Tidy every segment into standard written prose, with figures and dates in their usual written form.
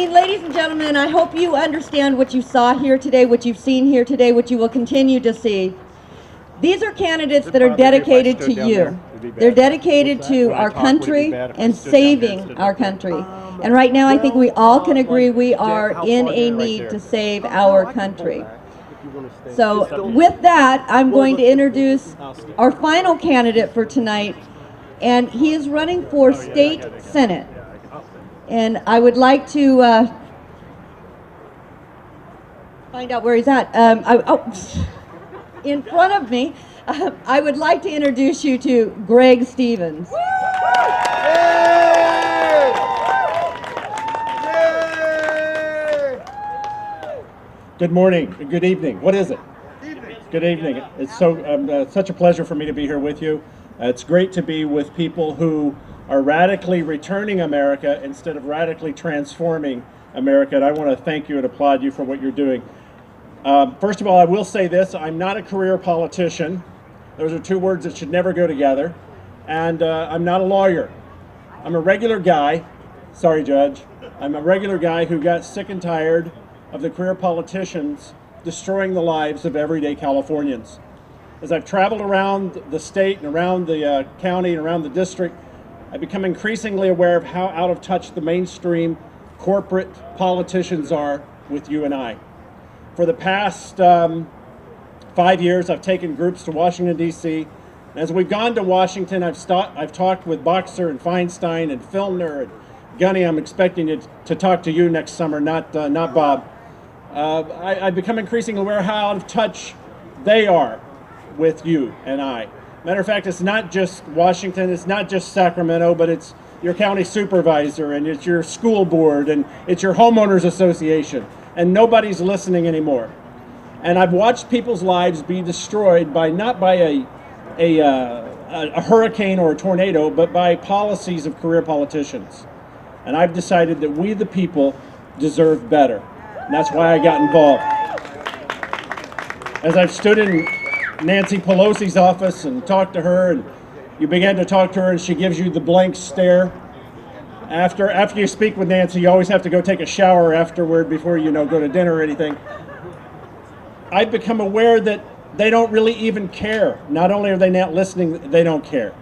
mean, ladies and gentlemen, I hope you understand what you saw here today, what you've seen here today, what you will continue to see. These are candidates that are dedicated to you. They're dedicated to our country and saving our country. And right now, I think we all can agree we are in a need to save our country. So with that, I'm going to introduce our final candidate for tonight, and he is running for state senate. And I would like to find out where he's at. In front of me, I would like to introduce you to Greg Stevens. Good morning, good evening. What is it? Good evening. It's such a pleasure for me to be here with you. It's great to be with people who are radically returning America instead of radically transforming America. And I want to thank you and applaud you for what you're doing. First of all, I will say this: I'm not a career politician. Those are two words that should never go together. And I'm not a lawyer. I'm a regular guy. Sorry, Judge. I'm a regular guy who got sick and tired of the career politicians destroying the lives of everyday Californians. As I've traveled around the state and around the county and around the district, I've become increasingly aware of how out of touch the mainstream corporate politicians are with you and I. For the past 5 years, I've taken groups to Washington, D.C. As we've gone to Washington, I've talked with Boxer and Feinstein and Filner and Gunny. I'm expecting to talk to you next summer, not Bob. I've become increasingly aware how out of touch they are with you and I. Matter of fact, it's not just Washington, it's not just Sacramento, but it's your county supervisor, and it's your school board, and it's your homeowners association, and nobody's listening anymore. And I've watched people's lives be destroyed by not by a hurricane or a tornado, but by policies of career politicians. And I've decided that we, the people, deserve better. And that's why I got involved. As I've stood in Nancy Pelosi's office and talked to her, and you begin to talk to her and she gives you the blank stare. After you speak with Nancy, you always have to go take a shower afterward before you go to dinner or anything. I've become aware that they don't really even care. Not only are they not listening, they don't care.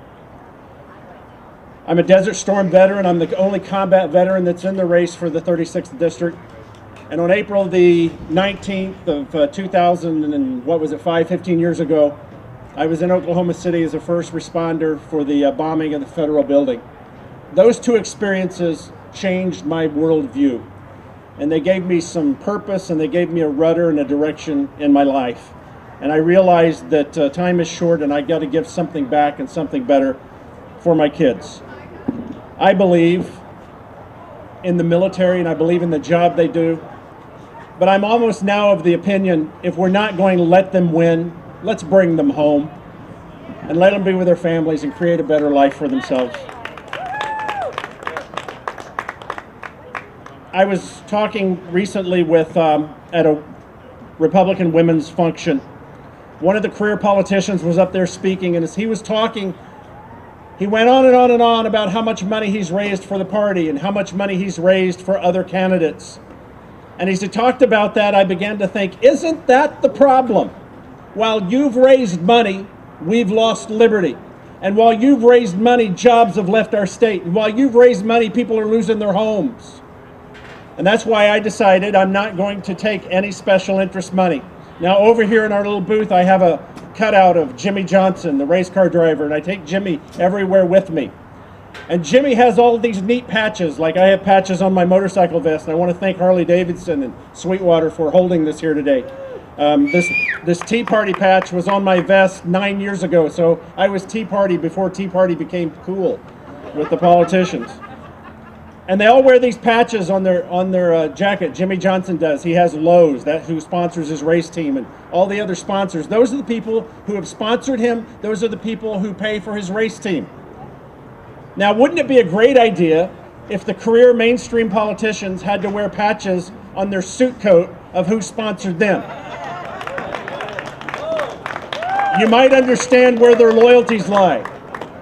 I'm a Desert Storm veteran. I'm the only combat veteran that's in the race for the 36th District. And on April the 19th of 2000, and what was it, 15 years ago, I was in Oklahoma City as a first responder for the bombing of the federal building. Those two experiences changed my worldview. And they gave me some purpose, and they gave me a rudder and a direction in my life. And I realized that time is short, and I got to give something back and something better for my kids. I believe in the military, and I believe in the job they do. But I'm almost now of the opinion, if we're not going to let them win, let's bring them home and let them be with their families and create a better life for themselves. I was talking recently with at a Republican women's function. One of the career politicians was up there speaking, and as he was talking, he went on and on and on about how much money he's raised for the party and how much money he's raised for other candidates. And as he talked about that, I began to think, isn't that the problem? While you've raised money, we've lost liberty. And while you've raised money, jobs have left our state. And while you've raised money, people are losing their homes. And that's why I decided I'm not going to take any special interest money. Now, over here in our little booth, I have a cutout of Jimmy Johnson, the race car driver, and I take Jimmy everywhere with me. And Jimmy has all of these neat patches, like I have patches on my motorcycle vest, and I want to thank Harley Davidson and Sweetwater for holding this here today. This Tea Party patch was on my vest 9 years ago, so I was Tea Party before Tea Party became cool with the politicians. And they all wear these patches on their jacket. Jimmy Johnson does. He has Lowe's, who sponsors his race team, and all the other sponsors. Those are the people who have sponsored him. Those are the people who pay for his race team. Now, wouldn't it be a great idea if the career mainstream politicians had to wear patches on their suit coat of who sponsored them? You might understand where their loyalties lie.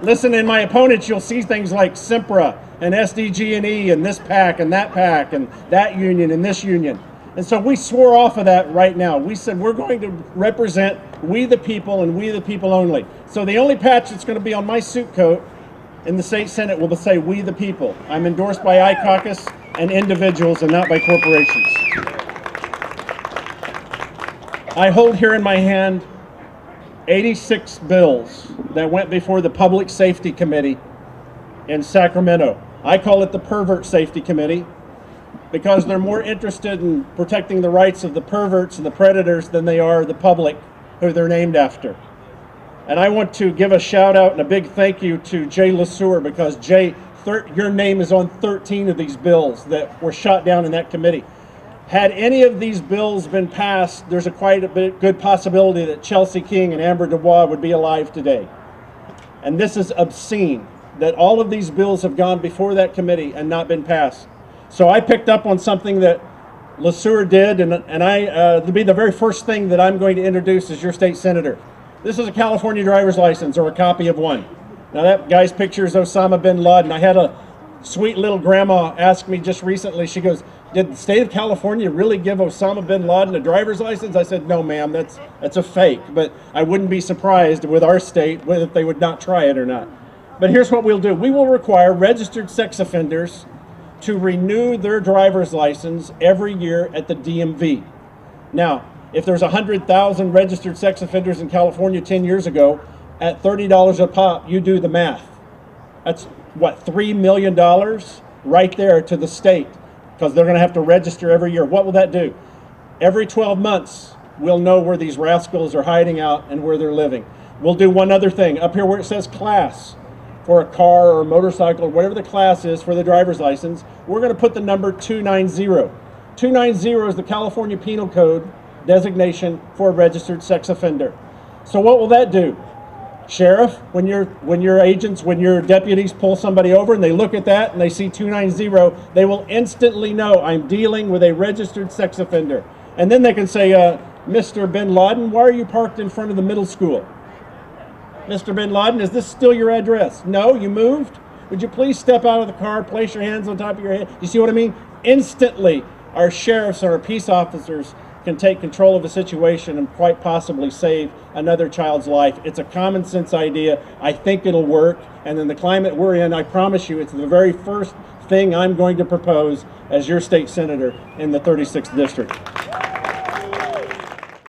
Listen, in my opponents, you'll see things like Sempra, and SDG&E and this pack and that union and this union. And so we swore off of that right now. We said we're going to represent we the people and we the people only. So the only patch that's going to be on my suit coat in the state Senate will say we the people. I'm endorsed by iCaucus and individuals and not by corporations. I hold here in my hand 86 bills that went before the Public Safety Committee in Sacramento. I call it the Pervert Safety Committee because they're more interested in protecting the rights of the perverts and the predators than they are the public who they're named after. And I want to give a shout out and a big thank you to Jay LeSueur, because Jay, your name is on 13 of these bills that were shot down in that committee. Had any of these bills been passed, there's a quite a bit good possibility that Chelsea King and Amber Dubois would be alive today. And this is obscene that all of these bills have gone before that committee and not been passed. So I picked up on something that LeSueur did, and it'll be the very first thing that I'm going to introduce as your state senator. This is a California driver's license, or a copy of one. Now that guy's picture is Osama bin Laden. I had a sweet little grandma ask me just recently, she goes, did the state of California really give Osama bin Laden a driver's license? I said, no ma'am, that's a fake, but I wouldn't be surprised with our state if they would not try it or not. But here's what we'll do. We will require registered sex offenders to renew their driver's license every year at the DMV. Now, if there's 100,000 registered sex offenders in California 10 years ago, at $30 a pop, you do the math. That's what, $3 million right there to the state, because they're going to have to register every year. What will that do? Every 12 months, we'll know where these rascals are hiding out and where they're living. We'll do one other thing. Up here where it says class, for a car or a motorcycle, whatever the class is for the driver's license, we're going to put the number 290. 290 is the California Penal Code designation for a registered sex offender. So what will that do? Sheriff, when your deputies pull somebody over and they look at that and they see 290, they will instantly know I'm dealing with a registered sex offender. And then they can say, Mr. Bin Laden, why are you parked in front of the middle school? Mr. Bin Laden, is this still your address? No, you moved? Would you please step out of the car, place your hands on top of your head? You see what I mean? Instantly, our sheriffs and our peace officers can take control of a situation and quite possibly save another child's life. It's a common sense idea. I think it'll work. And in the climate we're in, I promise you, it's the very first thing I'm going to propose as your state senator in the 36th district.